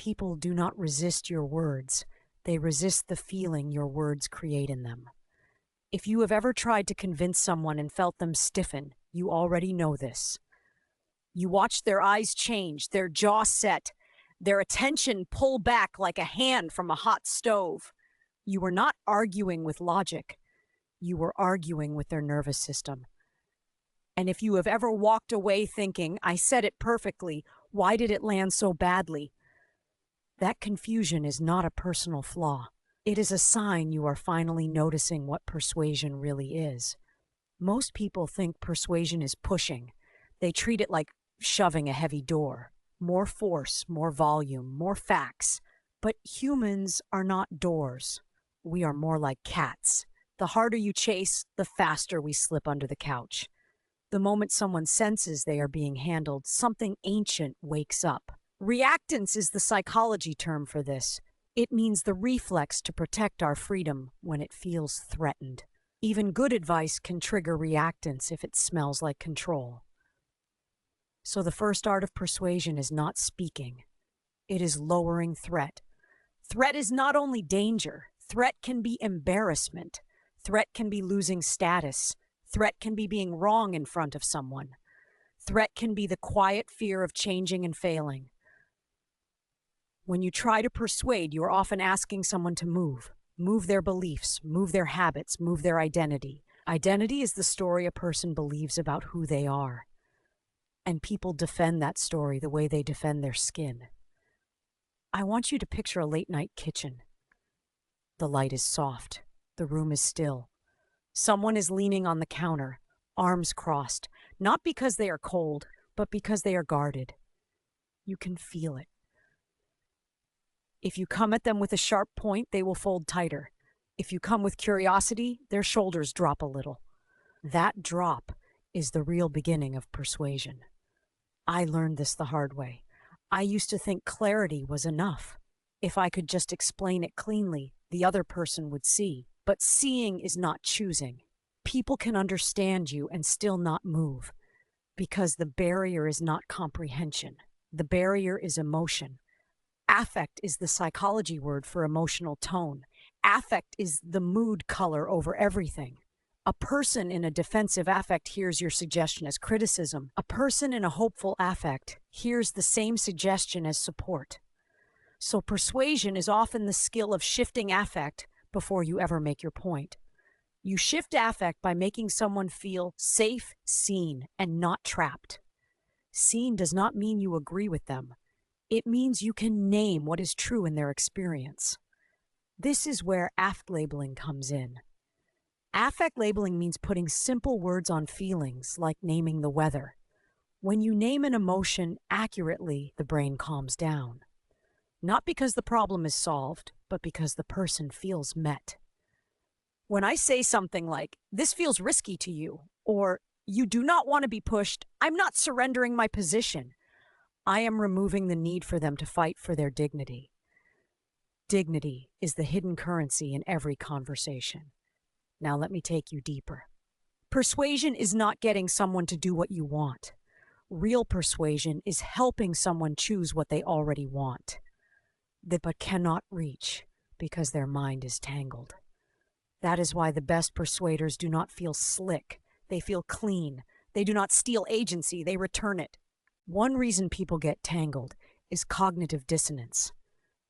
People do not resist your words. They resist the feeling your words create in them. If you have ever tried to convince someone and felt them stiffen, you already know this. You watch their eyes change, their jaw set, their attention pull back like a hand from a hot stove. You were not arguing with logic. You were arguing with their nervous system. And if you have ever walked away thinking, I said it perfectly, why did it land so badly? That confusion is not a personal flaw. It is a sign you are finally noticing what persuasion really is. Most people think persuasion is pushing. They treat it like shoving a heavy door. More force, more volume, more facts. But humans are not doors. We are more like cats. The harder you chase, the faster we slip under the couch. The moment someone senses they are being handled, something ancient wakes up. Reactance is the psychology term for this. It means the reflex to protect our freedom when it feels threatened. Even good advice can trigger reactance if it smells like control. So the first art of persuasion is not speaking. It is lowering threat. Threat is not only danger. Threat can be embarrassment. Threat can be losing status. Threat can be being wrong in front of someone. Threat can be the quiet fear of changing and failing. When you try to persuade, you are often asking someone to move. Move their beliefs, move their habits, move their identity. Identity is the story a person believes about who they are. And people defend that story the way they defend their skin. I want you to picture a late-night kitchen. The light is soft. The room is still. Someone is leaning on the counter, arms crossed, not because they are cold, but because they are guarded. You can feel it. If you come at them with a sharp point, they will fold tighter. If you come with curiosity, their shoulders drop a little. That drop is the real beginning of persuasion. I learned this the hard way. I used to think clarity was enough. If I could just explain it cleanly, the other person would see. But seeing is not choosing. People can understand you and still not move, because the barrier is not comprehension. The barrier is emotion. Affect is the psychology word for emotional tone. Affect is the mood color over everything. A person in a defensive affect hears your suggestion as criticism. A person in a hopeful affect hears the same suggestion as support. So persuasion is often the skill of shifting affect before you ever make your point. You shift affect by making someone feel safe, seen, and not trapped. Seen does not mean you agree with them. It means you can name what is true in their experience. This is where affect labeling comes in. Affect labeling means putting simple words on feelings, like naming the weather. When you name an emotion accurately, the brain calms down. Not because the problem is solved, but because the person feels met. When I say something like, "This feels risky to you," or "You do not want to be pushed," I'm not surrendering my position. I am removing the need for them to fight for their dignity. Dignity is the hidden currency in every conversation. Now let me take you deeper. Persuasion is not getting someone to do what you want. Real persuasion is helping someone choose what they already want, but cannot reach because their mind is tangled. That is why the best persuaders do not feel slick. They feel clean. They do not steal agency. They return it. One reason people get tangled is cognitive dissonance.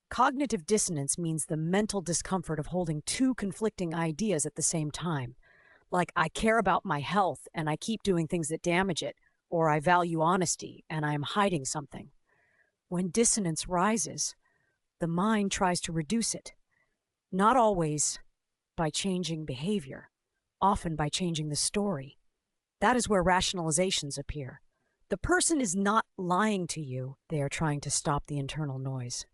Cognitive dissonance means the mental discomfort of holding two conflicting ideas at the same time. Like, I care about my health and I keep doing things that damage it, or I value honesty and I am hiding something. When dissonance rises, the mind tries to reduce it. Not always by changing behavior, often by changing the story. That is where rationalizations appear. The person is not lying to you. They are trying to stop the internal noise.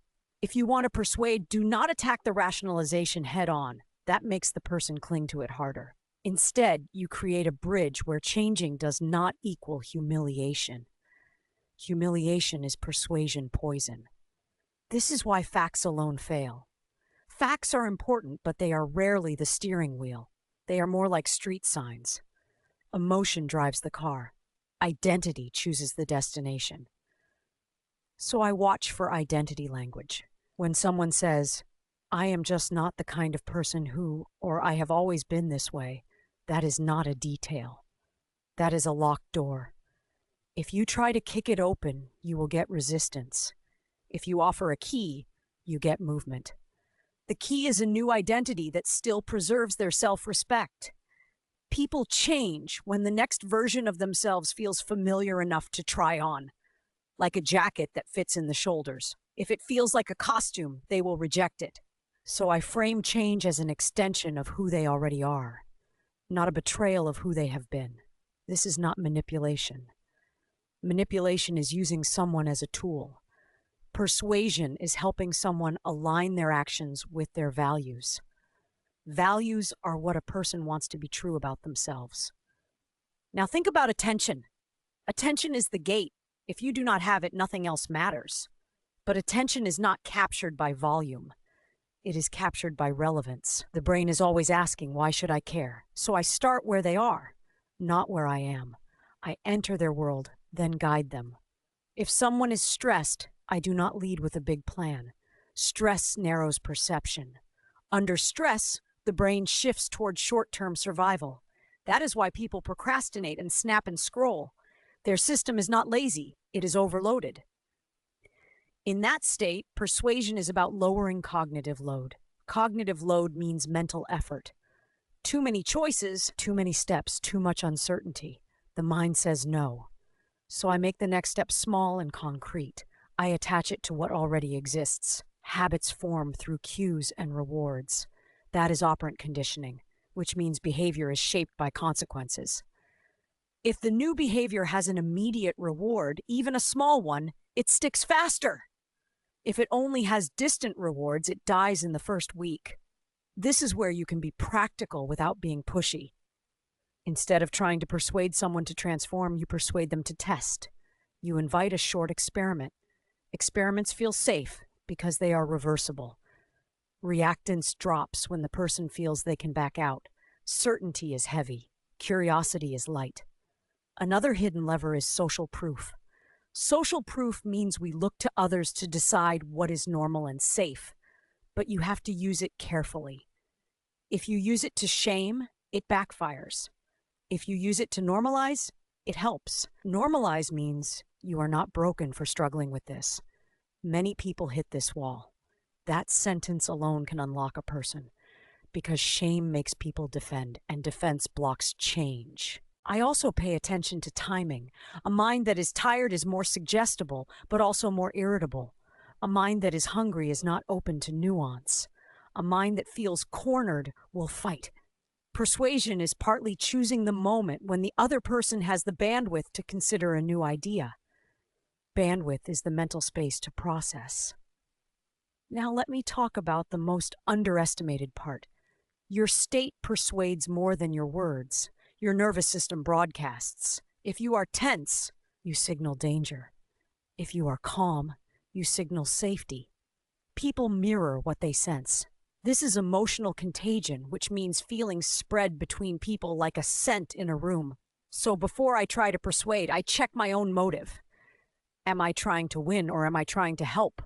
If you want to persuade, do not attack the rationalization head on. That makes the person cling to it harder. Instead, you create a bridge where changing does not equal humiliation. Humiliation is persuasion poison. This is why facts alone fail. Facts are important, but they are rarely the steering wheel. They are more like street signs. Emotion drives the car. Identity chooses the destination. So I watch for identity language. When someone says, I am just not the kind of person who, or I have always been this way, that is not a detail. That is a locked door. If you try to kick it open, you will get resistance. If you offer a key, you get movement. The key is a new identity that still preserves their self-respect. People change when the next version of themselves feels familiar enough to try on, like a jacket that fits in the shoulders. If it feels like a costume, they will reject it. So I frame change as an extension of who they already are, not a betrayal of who they have been. This is not manipulation. Manipulation is using someone as a tool. Persuasion is helping someone align their actions with their values. Values are what a person wants to be true about themselves. Now think about attention. Attention is the gate. If you do not have it, nothing else matters. But attention is not captured by volume. It is captured by relevance. The brain is always asking, why should I care? So I start where they are, not where I am. I enter their world, then guide them. If someone is stressed, I do not lead with a big plan. Stress narrows perception. Under stress, the brain shifts toward short-term survival. That is why people procrastinate and snap and scroll. Their system is not lazy, it is overloaded. In that state, persuasion is about lowering cognitive load. Cognitive load means mental effort. Too many choices, too many steps, too much uncertainty. The mind says no. So I make the next step small and concrete. I attach it to what already exists. Habits form through cues and rewards. That is operant conditioning, which means behavior is shaped by consequences. If the new behavior has an immediate reward, even a small one, it sticks faster. If it only has distant rewards, it dies in the first week. This is where you can be practical without being pushy. Instead of trying to persuade someone to transform, you persuade them to test. You invite a short experiment. Experiments feel safe because they are reversible. Reactance drops when the person feels they can back out. Certainty is heavy. Curiosity is light. Another hidden lever is social proof. Social proof means we look to others to decide what is normal and safe, but you have to use it carefully. If you use it to shame, it backfires. If you use it to normalize, it helps. Normalize means you are not broken for struggling with this. Many people hit this wall. That sentence alone can unlock a person, because shame makes people defend, and defense blocks change. I also pay attention to timing. A mind that is tired is more suggestible, but also more irritable. A mind that is hungry is not open to nuance. A mind that feels cornered will fight. Persuasion is partly choosing the moment when the other person has the bandwidth to consider a new idea. Bandwidth is the mental space to process. Now let me talk about the most underestimated part. Your state persuades more than your words. Your nervous system broadcasts. If you are tense, you signal danger. If you are calm, you signal safety. People mirror what they sense. This is emotional contagion, which means feelings spread between people like a scent in a room. So before I try to persuade, I check my own motive. Am I trying to win or am I trying to help?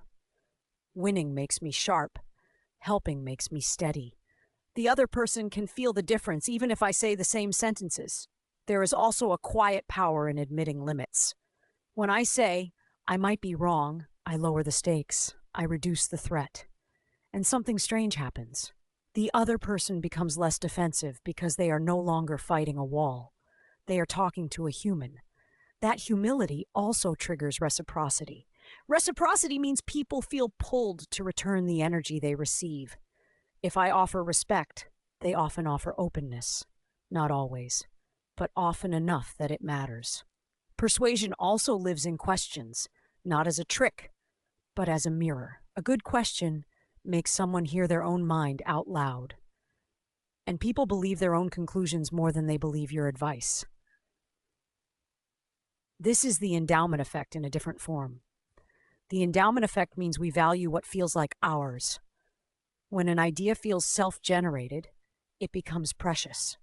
Winning makes me sharp. Helping makes me steady. The other person can feel the difference even if I say the same sentences. There is also a quiet power in admitting limits. When I say, I might be wrong, I lower the stakes. I reduce the threat. And something strange happens. The other person becomes less defensive because they are no longer fighting a wall. They are talking to a human. That humility also triggers reciprocity. Reciprocity means people feel pulled to return the energy they receive. If I offer respect, they often offer openness. Not always, but often enough that it matters. Persuasion also lives in questions, not as a trick, but as a mirror. A good question makes someone hear their own mind out loud. And people believe their own conclusions more than they believe your advice. This is the endowment effect in a different form. The endowment effect means we value what feels like ours. When an idea feels self-generated, it becomes precious.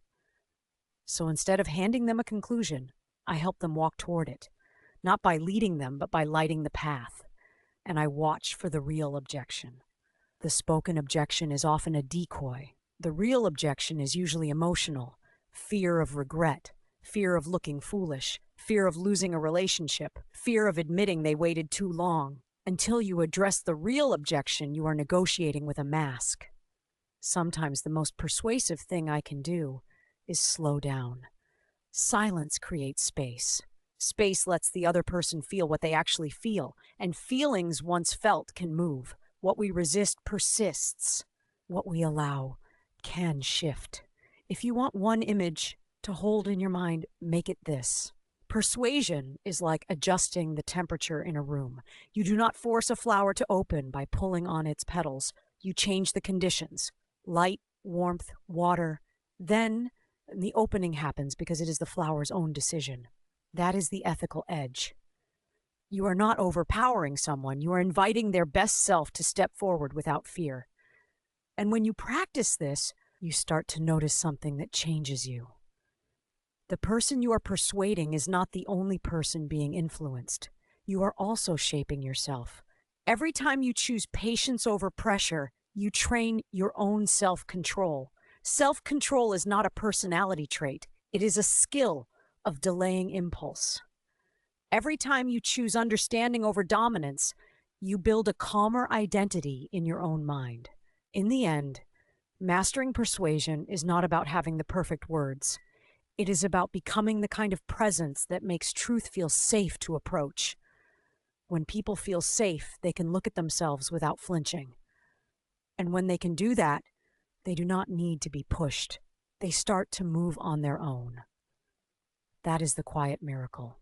So instead of handing them a conclusion, I help them walk toward it, not by leading them, but by lighting the path. and I watch for the real objection. The spoken objection is often a decoy. The real objection is usually emotional: fear of regret, fear of looking foolish, fear of losing a relationship, fear of admitting they waited too long. Until you address the real objection, you are negotiating with a mask. Sometimes the most persuasive thing I can do is slow down. Silence creates space. Space lets the other person feel what they actually feel, and feelings once felt can move. What we resist persists. What we allow can shift. If you want one image to hold in your mind, make it this. Persuasion is like adjusting the temperature in a room. You do not force a flower to open by pulling on its petals. You change the conditions: light, warmth, water. Then the opening happens because it is the flower's own decision. That is the ethical edge. You are not overpowering someone. You are inviting their best self to step forward without fear. And when you practice this, you start to notice something that changes you. The person you are persuading is not the only person being influenced. You are also shaping yourself. Every time you choose patience over pressure, you train your own self-control. Self-control is not a personality trait. It is a skill of delaying impulse. Every time you choose understanding over dominance, you build a calmer identity in your own mind. In the end, mastering persuasion is not about having the perfect words. It is about becoming the kind of presence that makes truth feel safe to approach. When people feel safe, they can look at themselves without flinching. And when they can do that, they do not need to be pushed. They start to move on their own. That is the quiet miracle.